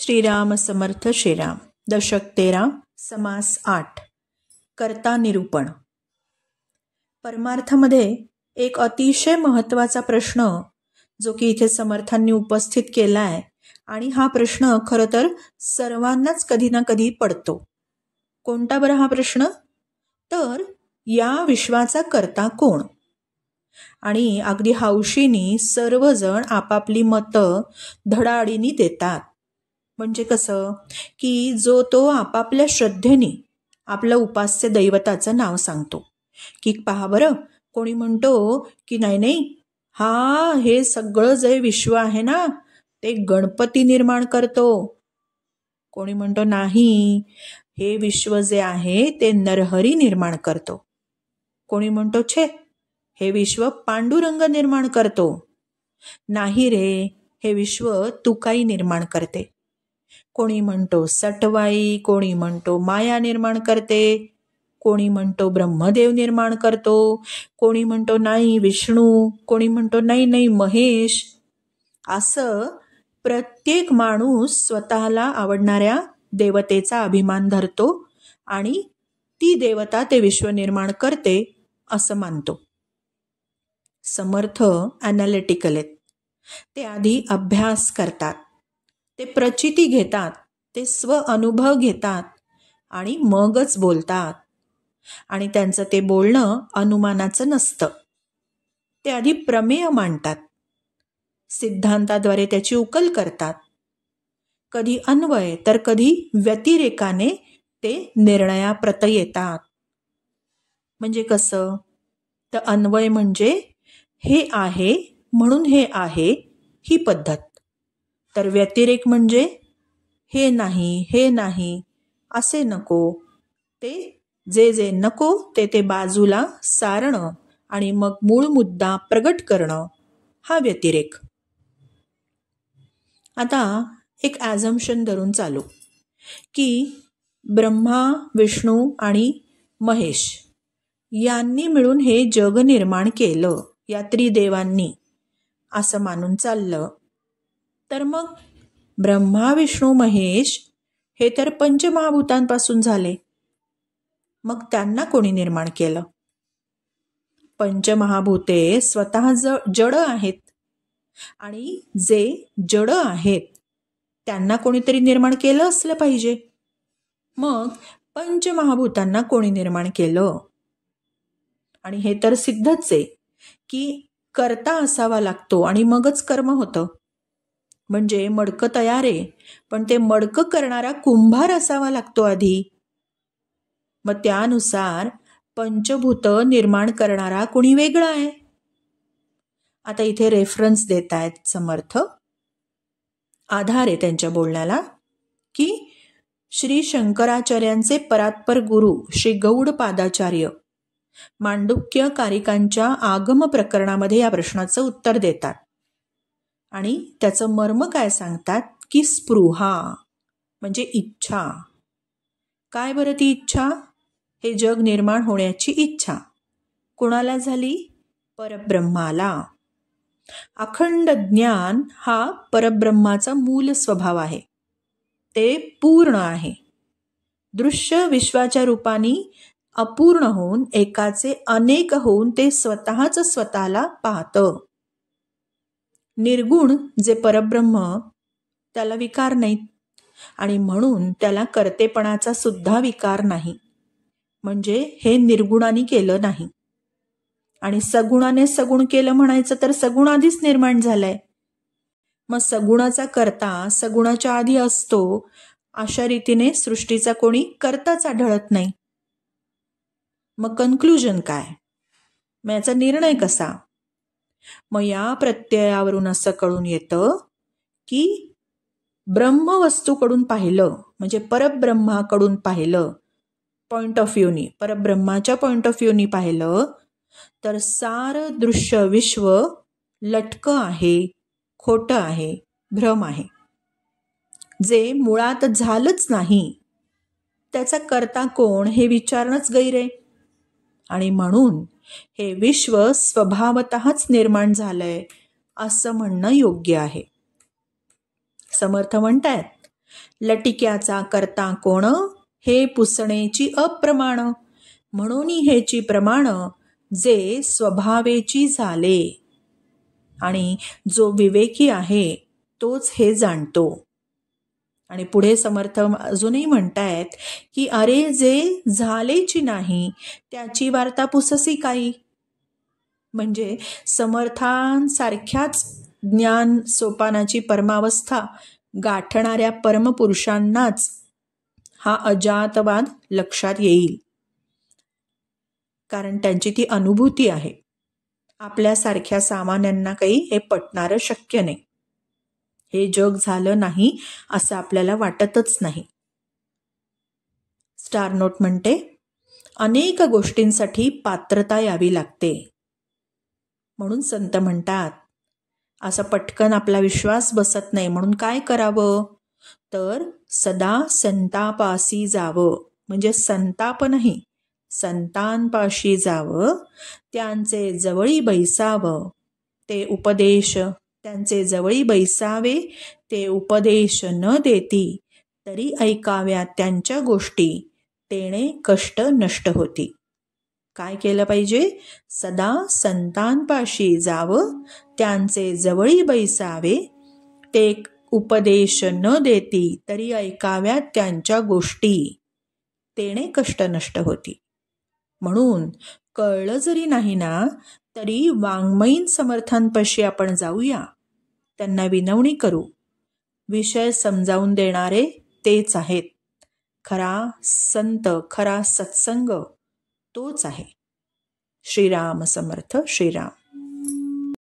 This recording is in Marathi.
श्रीराम समर्थ श्रीराम. दशक 13, समास 8. कर्ता निरूपण. परमार्थामध्ये एक अतिशय महत्त्वाचा प्रश्न जो की इथे समर्थांनी उपस्थित केला आहे, आणि हा प्रश्न खरं तर सर्वांनाच कधी ना कधी पडतो. कोणता बरं हा प्रश्न? तर या विश्वाचा कर्ता कोण? आणि अगदी हौशीनी सर्वजण आपापली मतं धडाडीने देतात. म्हणजे कसं की जो तो आपापल्या श्रद्धेने आपलं उपास्य दैवताचं नाव सांगतो की पहा बरं, कोणी म्हणतो की नाही हे सगळं जे विश्व आहे ना ते गणपती निर्माण करतो. कोणी म्हणतो नाही, हे विश्व जे आहे ते नरहरी निर्माण करतो. कोणी म्हणतो छे, हे विश्व पांडुरंग निर्माण करतो. नाही रे, हे विश्व तुकाई निर्माण करते. कोणी म्हणतो सटवाई, कोणी म्हणतो माया निर्माण करते, कोणी म्हणतो ब्रह्मदेव निर्माण करतो, कोणी म्हणतो नाही विष्णू, कोणी म्हणतो नाही महेश. असं प्रत्येक माणूस स्वतःला आवडणाऱ्या देवतेचा अभिमान धरतो आणि ती देवता ते विश्व निर्माण करते असं मानतो. समर्थ ॲनालिटिकल आहेत. ते आधी अभ्यास करतात, ते प्रचिती घेतात, ते स्व अनुभव घेतात आणि मगच बोलतात. आणि त्यांचं ते बोलणं अनुमानाचं नसतं. ते आधी प्रमेय मांडतात, सिद्धांताद्वारे त्याची उकल करतात. कधी अन्वय तर कधी व्यतिरेकाने ते निर्णयाप्रत येतात. म्हणजे कसं? तर अन्वय म्हणजे हे आहे म्हणून हे आहे ही पद्धत. तर व्यतिरेक म्हणजे हे नाही असे नको, ते जे नको ते बाजूला सारणं आणि मग मूळ मुद्दा प्रगट करणं, हा व्यतिरेक. आता एक ॲझम्पशन धरून चालू की ब्रह्मा, विष्णू आणि महेश यांनी मिळून हे जग निर्माण केलं, या त्रिदेवांनी, असं मानून चाललं. तर मग ब्रह्मा, विष्णू, महेश हे तर पंचमहाभूतांपासून झाले. मग त्यांना कोणी निर्माण केलं? पंचमहाभूते स्वतः जड आहेत, आणि जे जड आहेत त्यांना कोणीतरी निर्माण केलं असलं पाहिजे. मग पंचमहाभूतांना कोणी निर्माण केलं? आणि हे तर सिद्धच आहे की कर्ता असावा लागतो आणि मगच कर्म होतं. म्हणजे मडकं तयार आहे, पण ते मडकं करणारा कुंभार असावा लागतो आधी. मग त्यानुसार पंचभूत निर्माण करणारा कोणी वेगळा आहे. आता इथे रेफरन्स देत आहेत समर्थ, आधार आहे त्यांच्या बोलण्याला, की श्री शंकराचार्यांचे परात्पर गुरु श्री गौडपादाचार्य मांडुक्य कारिकांच्या आगम प्रकरणामध्ये या प्रश्नाचं उत्तर देतात. आणि त्याचं मर्म काय सांगतात की स्पृहा म्हणजे इच्छा. काय बरं ती इच्छा? हे जग निर्माण होण्याची इच्छा कुणाला झाली? परब्रह्माला. अखंड ज्ञान हा परब्रह्माचा मूल स्वभाव आहे. ते पूर्ण आहे. दृश्य विश्वाच्या रूपाने अपूर्ण होऊन एकाचे अनेक होऊन ते स्वतःला पाहतं. निर्गुण जे परब्रह्म त्याला विकार नाहीत, आणि म्हणून त्याला कर्तेपणाचा सुद्धा विकार नाही. म्हणजे हे निर्गुणाने केलं नाही. आणि सगुणाने सगुण केलं म्हणायचं तर सगुण आधीच निर्माण झालाय. मग सगुणाचा कर्ता सगुणाच्या आधी असतो, अशा रीतीने सृष्टीचा कोणी कर्ताच आढळत नाही. मग कन्क्लुजन काय? मग याचा निर्णय कसा? मग या प्रत्ययावरून असं कळून येतं की ब्रह्मवस्तूकडून पाहिलं, म्हणजे परब्रह्माकडून पाहिलं, पॉइंट ऑफ व्ह्यूनी, परब्रह्माच्या पॉइंट ऑफ व्ह्यूनी पाहिलं तर सारं दृश्य विश्व लटकं आहे, खोटं आहे, भ्रम आहे. जे मुळात झालंच नाही त्याचा कर्ता कोण हे विचारणंच गैर आहे. आणि म्हणून हे विश्व स्वभावतःच निर्माण झालंय असं म्हणणं योग्य आहे. समर्थ म्हणतायत लटिक्याचा करता कोण, हे पुसणेची अप्रमाण. म्हणून हेची प्रमाण, जे स्वभावेची झाले. आणि जो विवेकी आहे तोच हे जाणतो. आणि पुढे समर्थ अजूनही म्हणतायत की अरे जे झालेची नाही, त्याची वार्ता पुससी काही. म्हणजे समर्थांसारख्याच ज्ञान सोपानाची परमावस्था गाठणाऱ्या परमपुरुषांनाच हा अजातवाद लक्षात येईल, कारण त्यांची ती अनुभूती आहे. आपल्यासारख्या सामान्यांना काही हे पटणारं शक्य नाही. हे जग झालं नाही असं आपल्याला वाटतच नाही. स्टार नोट म्हणते, अनेक गोष्टींसाठी पात्रता यावी लागते. म्हणून संत म्हणतात, असं पटकन आपला विश्वास बसत नाही, म्हणून काय करावं, तर सदा संतापासी जावं. म्हणजे संताप नाही, संतांपाशी जावं, त्यांचे जवळी बैसावं. ते उपदेश त्यांचे जवळी बैसावे, ते उपदेश न देती, तरी ऐकाव्या त्यांच्या गोष्टी, तेणे कष्ट नष्ट होती. काय केलं पाहिजे, सदा संतांपाशी जावं, त्यांचे जवळी बैसावे, ते उपदेश न देती, तरी ऐकाव्या त्यांच्या गोष्टी, तेणे कष्ट नष्ट होती. म्हणून कळलं जरी नाही ना, तरी वाङ्मयीन समर्थांपाशी आपण जाऊया, त्यांना विनवणी करू. विषय समजावून देणारे तेच आहेत. खरा संत, खरा सत्संग तोच आहे. श्रीराम समर्थ. श्रीराम.